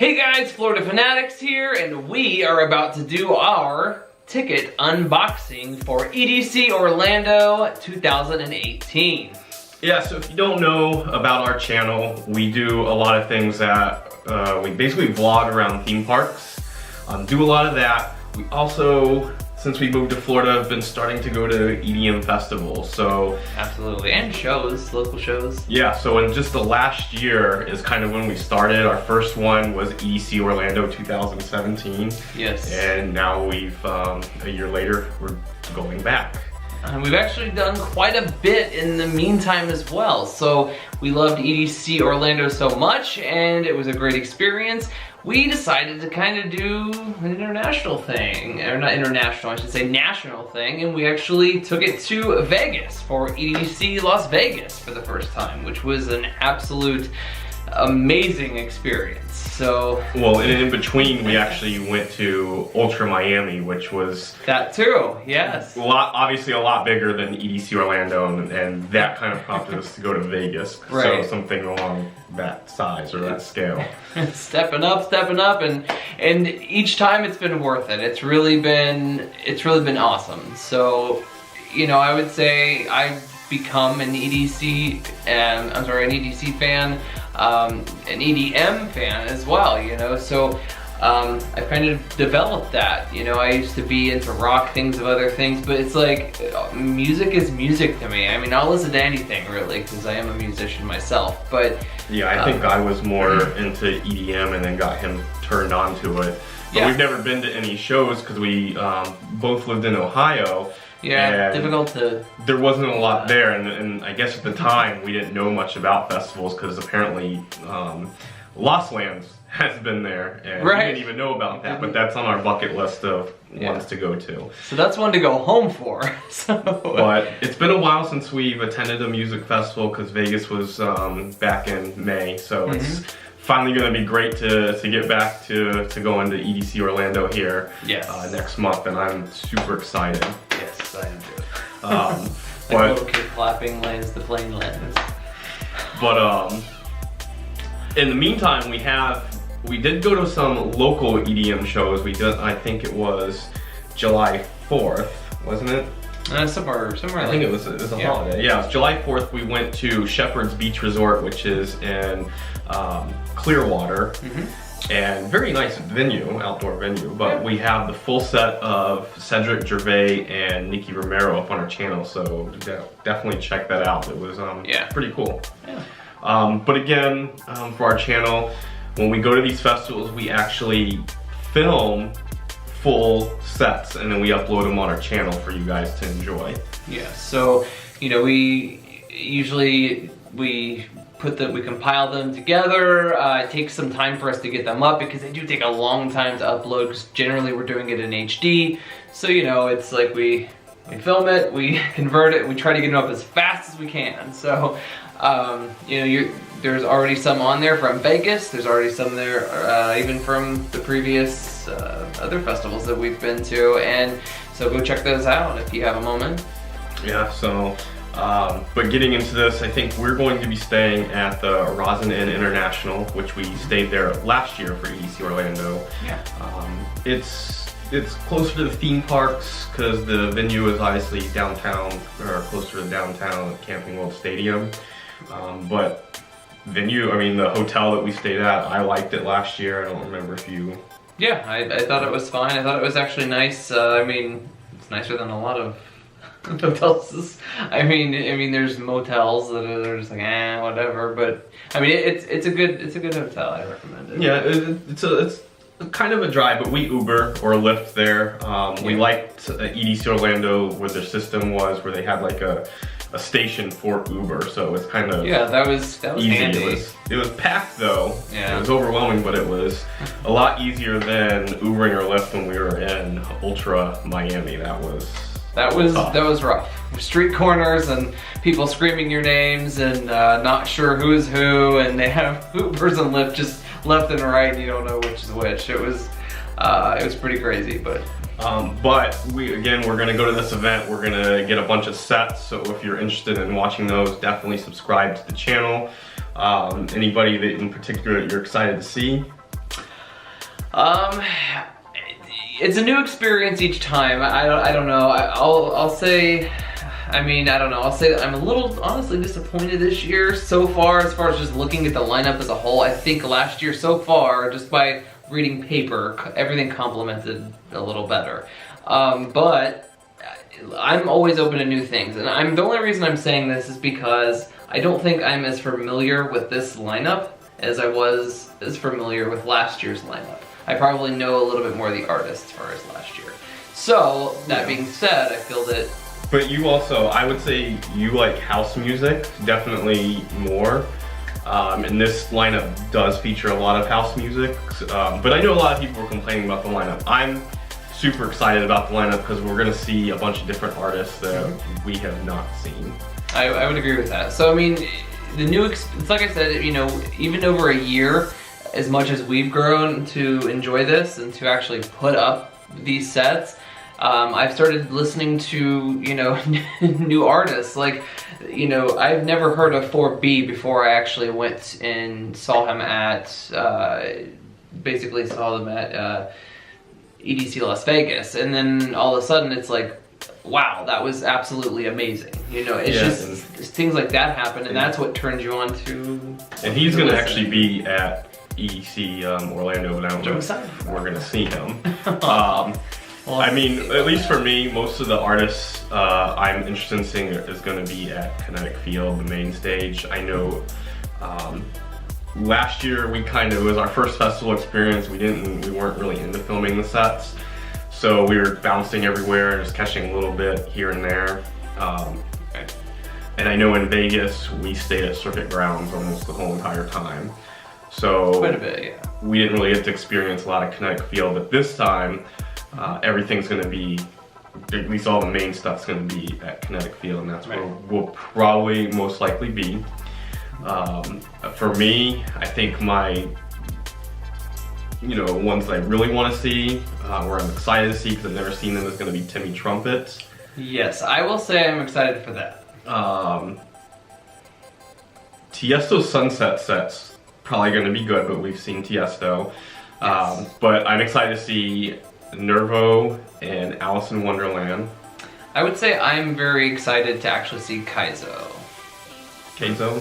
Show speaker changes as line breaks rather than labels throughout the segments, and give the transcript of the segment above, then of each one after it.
Hey guys, Florida Fanatics here, and we are about to do our ticket unboxing for EDC Orlando 2018.
Yeah, so if you don't know about our channel, we do a lot of things that we basically vlog around theme parks, do a lot of that. We also, since we moved to Florida, have been starting to go to EDM festivals, so...
Absolutely, and shows, local shows.
Yeah, so in just the last year is kind of when we started. Our first one was EDC Orlando 2017.
Yes.
And now we've, a year later, we're going back.
And we've actually done quite a bit in the meantime as well. So we loved EDC Orlando so much, and it was a great experience. We decided to kind of do an international thing, or not international, I should say national thing, and we actually took it to Vegas for EDC Las Vegas for the first time, which was an absolute amazing experience. So,
well, and in between, we actually went to Ultra Miami, which was
that too, yes.
Obviously a lot bigger than EDC Orlando, and that kind of prompted us to go to Vegas.
Right.
So something along that size or that scale.
stepping up, and each time it's been worth it. It's really been awesome. So, you know, I would say I've become an EDC fan. An EDM fan as well, you know, so I kind of developed that. You know, I used to be into rock things of other things, but it's like music is music to me. I mean, I'll listen to anything really because I am a musician myself, but
yeah, I think I was more into EDM and then got him turned on to it. But
yeah.
We've never been to any shows because we both lived in Ohio.
Yeah, difficult to...
There wasn't a lot there, and I guess at the time we didn't know much about festivals because apparently Lost Lands has been there, and
right.
we didn't even know about that, but that's on our bucket list of ones to go to.
So that's one to go home for.
But it's been a while since we've attended a music festival because Vegas was back in May, so it's finally going to be great to get back to going to EDC Orlando here next month, and I'm super excited.
Yes, I am too.
But
little kid clapping lands the plane lands.
But in the meantime, we did go to some local EDM shows. We did, I think it was July 4th, wasn't it?
Somewhere.
I think it was a holiday. Yeah, it was July 4th. We went to Shepherd's Beach Resort, which is in Clearwater. And very nice venue, outdoor venue, but we have the full set of Cedric Gervais and Nicky Romero up on our channel, so definitely check that out. It was pretty cool. Yeah. But again, for our channel, when we go to these festivals, we actually film full sets and then we upload them on our channel for you guys to enjoy. Yeah,
so, you know, we compile them together. It takes some time for us to get them up because they do take a long time to upload because generally we're doing it in HD. So, you know, it's like we film it, we convert it, we try to get it up as fast as we can. So, you know, there's already some on there from Vegas. There's already some there even from the previous other festivals that we've been to. And so go check those out if you have a moment.
Yeah, so... but getting into this, I think we're going to be staying at the Rosin Inn International, which we stayed there last year for EDC Orlando. Yeah. It's closer to the theme parks because the venue is obviously downtown, or closer to downtown at Camping World Stadium. But venue, I mean the hotel that we stayed at, I liked it last year. I don't remember if you...
Yeah, I thought it was fine. I thought it was actually nice. I mean, it's nicer than a lot of hotels. I mean, there's motels that are just like, whatever. But I mean, it's a good hotel. I recommend it.
Yeah, it's kind of a drive, but we Uber or Lyft there. We liked EDC Orlando where their system was, where they had like a station for Uber, so it was kind of
that was easy.
Handy. It was packed though.
Yeah.
It was overwhelming, but it was a lot easier than Ubering or Lyft when we were in Ultra Miami. That was rough. Street corners and people screaming your names and not sure who is who, and they have Ubers and Lyft just left and right, and you don't know which is which. It was pretty crazy, but we're gonna go to this event. We're gonna get a bunch of sets, so if you're interested in watching those, definitely subscribe to the channel. Anybody that in particular you're excited to see?
It's a new experience each time. I don't know. I'll say, I mean, I don't know. I'll say that I'm a little honestly disappointed this year so far as just looking at the lineup as a whole. I think last year so far, just by reading paper, everything complemented a little better. But I'm always open to new things, and the only reason I'm saying this is because I don't think I'm as familiar with this lineup as I was as familiar with last year's lineup. I probably know a little bit more of the artists as far as last year. So, that being said, I feel that...
But you also, I would say you like house music, definitely more. And this lineup does feature a lot of house music. But I know a lot of people were complaining about the lineup. I'm super excited about the lineup because we're gonna see a bunch of different artists that we have not seen.
I would agree with that. So, I mean, it's like I said, you know, even over a year, as much as we've grown to enjoy this and to actually put up these sets, I've started listening to, you know, new artists. Like, you know, I've never heard of 4B before I actually went and saw him at, basically saw them at EDC Las Vegas. And then all of a sudden it's like, wow, that was absolutely amazing. You know, it's just things like that happen, and that's what turns you on to... And
he's going to actually be at EDC Orlando, but I don't know if we're gonna see him. I mean, at least for me, most of the artists I'm interested in seeing is gonna be at Kinetic Field, the main stage. I know last year it was our first festival experience. We weren't really into filming the sets, so we were bouncing everywhere, just catching a little bit here and there. And I know in Vegas we stayed at circuit grounds almost the whole entire time. So
quite a bit, yeah.
We didn't really get to experience a lot of Kinetic Field, but this time everything's going to be, at least all the main stuff's going to be at Kinetic Field, and that's where we'll probably most likely be. For me, I think my, you know, ones that I really want to see, where I'm excited to see because I've never seen them, is going to be Timmy Trumpet. Yes,
I will say I'm excited for that.
Tiesto's Sunset set's probably going to be good, but we've seen Tiesto. Yes. But I'm excited to see Nervo and Alice in Wonderland.
I would say I'm very excited to actually see Kaizo.
Kaizo?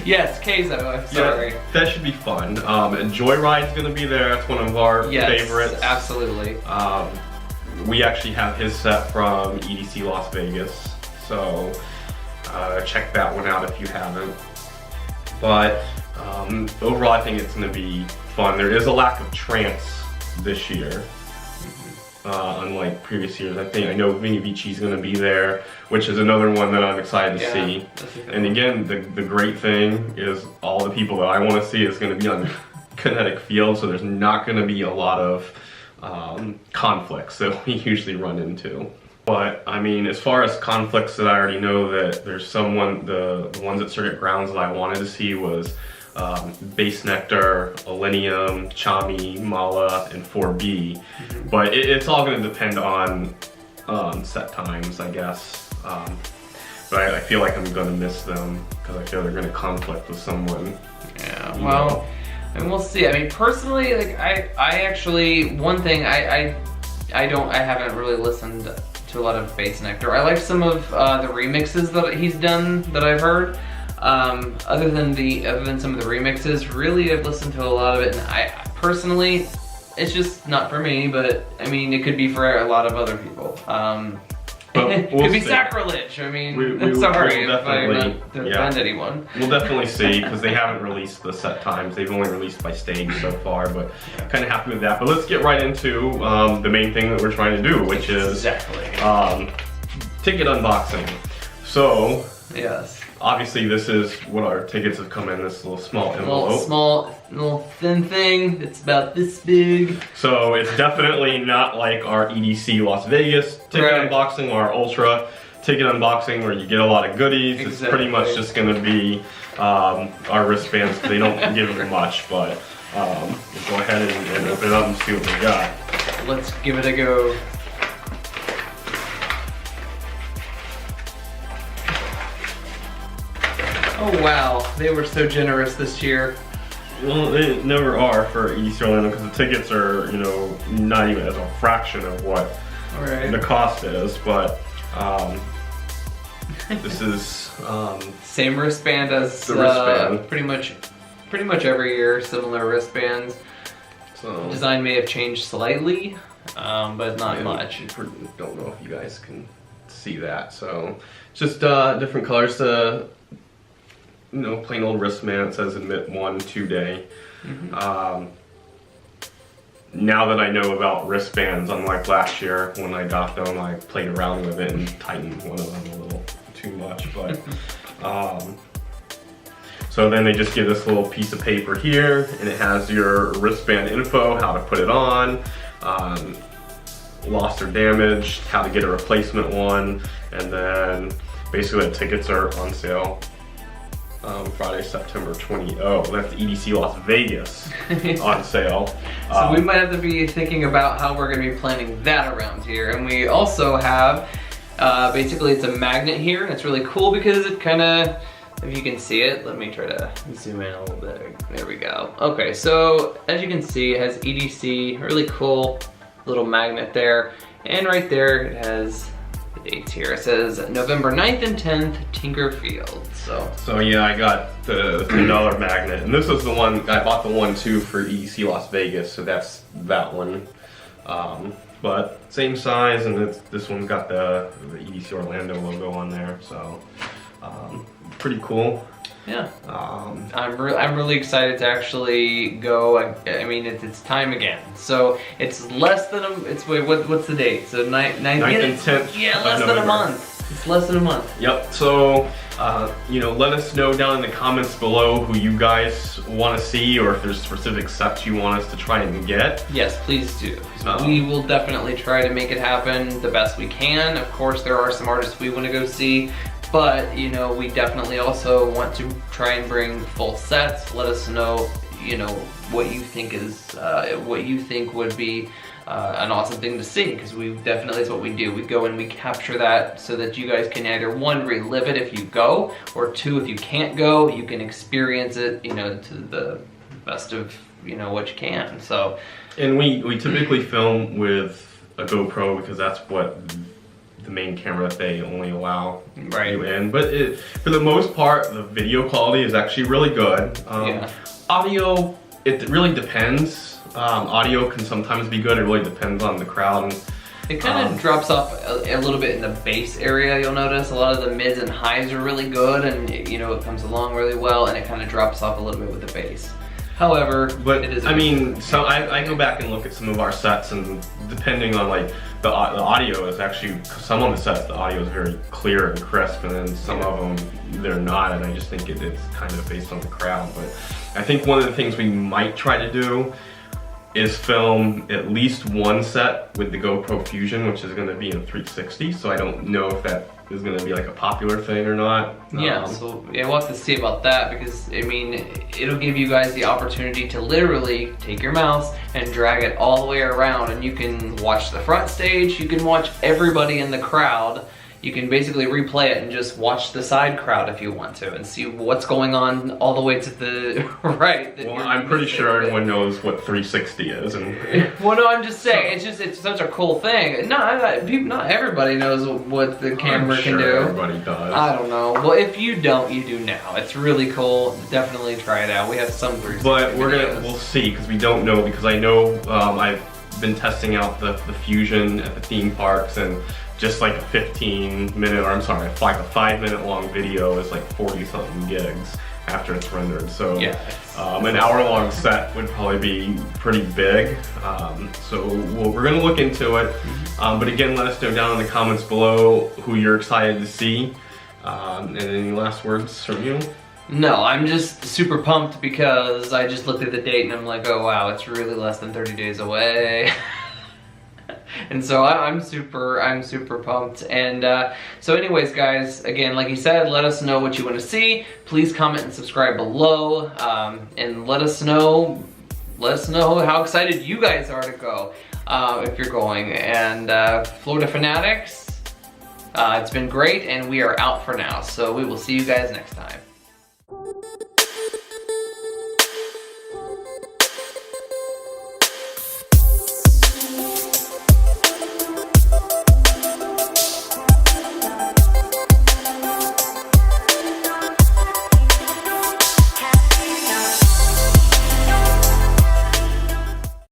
Yes, Kaizo, I'm sorry.
Yeah, that should be fun. Joyride's going to be there. That's one of our favorites.
Absolutely.
We actually have his set from EDC Las Vegas, so check that one out if you haven't. But overall, I think it's going to be fun. There is a lack of trance this year, unlike previous years. I know Vinny Vici's going to be there, which is another one that I'm excited to see. And again, the great thing is all the people that I want to see is going to be on Kinetic Field, so there's not going to be a lot of conflicts that we usually run into. But I mean, as far as conflicts that I already know, that there's the ones at Circuit Grounds that I wanted to see was Base Nectar, Millennium, Chami, Mala, and 4B. But it's all going to depend on set times, I guess. But I feel like I'm going to miss them because I feel they're going to conflict with someone.
Yeah, well, and we'll see. I mean, personally, like I actually, one thing I haven't really listened to a lot of Base Nectar. I like some of the remixes that he's done that I've heard. Other than some of the remixes, really I've listened to a lot of it, and I personally, it's just not for me. But I mean, it could be for a lot of other people. It could be sacrilege. I mean, sorry if I offend anyone.
We'll definitely see, because they haven't released the set times. They've only released by stage so far, but kind of happy with that. But let's get right into the main thing that we're trying to do, which is ticket unboxing. So,
yes.
Obviously, this is what our tickets have come in, this little small envelope.
Little thin thing that's about this big.
So it's definitely not like our EDC Las Vegas ticket unboxing or our Ultra ticket unboxing where you get a lot of goodies. Exactly. It's pretty much just going to be our wristbands. They don't give them much, but we'll go ahead and open it up and see what we got.
Let's give it a go. Oh wow, they were so generous this year.
Well, they never are for EDC Orlando because the tickets are, you know, not even as a fraction of what the cost is. But this is
same wristband as
the wristband.
Pretty much every year, similar wristbands.
So
design may have changed slightly, but not much.
Don't know if you guys can see that. So just different colors. You know, plain old wristband. It says admit 1-2 day. Now that I know about wristbands, unlike last year when I got them, I played around with it and tightened one of them a little too much. But so then they just give this little piece of paper here, and it has your wristband info, how to put it on, lost or damaged, how to get a replacement one, and then basically the tickets are on sale. Friday, September 20. Oh, that's EDC Las Vegas on sale.
So we might have to be thinking about how we're going to be planning that around here. And we also have, basically it's a magnet here, and it's really cool because it kind of, if you can see it, let me try to zoom in a little bit. There we go. Okay, so as you can see, it has EDC, really cool little magnet there. And right there, it has the dates here. It says November 9th and 10th, Tinker Field. So
yeah, I got the $10 magnet, and this was the one, I bought the one too for EDC Las Vegas, so that's that one. But same size, and this one's got the EDC Orlando logo on there, so pretty cool.
Yeah, I'm really excited to actually go. I mean, it's time again. So it's less than what's the date? So 9th and 10th. Yeah, less than a month. It's less than a month.
Yep. So you know, let us know down in the comments below who you guys want to see, or if there's specific sets you want us to try and get.
Yes, please do. We will definitely try to make it happen the best we can. Of course, there are some artists we want to go see. But, you know, we definitely also want to try and bring full sets. Let us know, you know, what you think would be an awesome thing to see, because that's what we do. We go and we capture that so that you guys can either, one, relive it if you go, or two, if you can't go, you can experience it, you know, to the best of, you know, what you can. So,
and we typically film with a GoPro because that's what the main camera that they only allow you in. But for the most part, the video quality is actually really good. Audio, it really depends. Audio can sometimes be good. It really depends on the crowd.
It kind of drops off a little bit in the bass area, you'll notice. A lot of the mids and highs are really good, and you know, it comes along really well, and it kind of drops off a little bit with the bass. However,
but I mean, so I go back and look at some of our sets, and depending on like the audio is actually, some of the sets the audio is very clear and crisp, and then some of them they're not, and I just think it's kind of based on the crowd. But I think one of the things we might try to do is film at least one set with the GoPro Fusion, which is going to be in 360. So I don't know if that is going to be like a popular thing or not.
Yeah, so yeah, we'll have to see about that, because I mean, it'll give you guys the opportunity to literally take your mouse and drag it all the way around, and you can watch the front stage, you can watch everybody in the crowd. You can basically replay it and just watch the side crowd if you want to, and see what's going on all the way to the right.
Well, I'm pretty sure everyone knows what 360 is. And
well, no, I'm just saying, it's such a cool thing. Not everybody knows what the camera can do.
Everybody does.
I don't know. Well, if you don't, you do now. It's really cool. Definitely try it out. We have some 360
But
videos.
we'll see, because we don't know, because I know I've been testing out the Fusion at the theme parks, and just like a 15-minute, or I'm sorry, like a 5-minute long video is like 40-something gigs after it's rendered. So
yeah,
an hour-long set would probably be pretty big. So we're gonna look into it. But again, let us know down in the comments below who you're excited to see. And any last words from you?
No, I'm just super pumped because I just looked at the date and I'm like, oh wow, it's really less than 30 days away. And so I'm super pumped. And so anyways, guys, again, like you said, let us know what you want to see. Please comment and subscribe below, and let us know how excited you guys are to go, if you're going. And Florida Fanatics, it's been great, and we are out for now. So we will see you guys next time.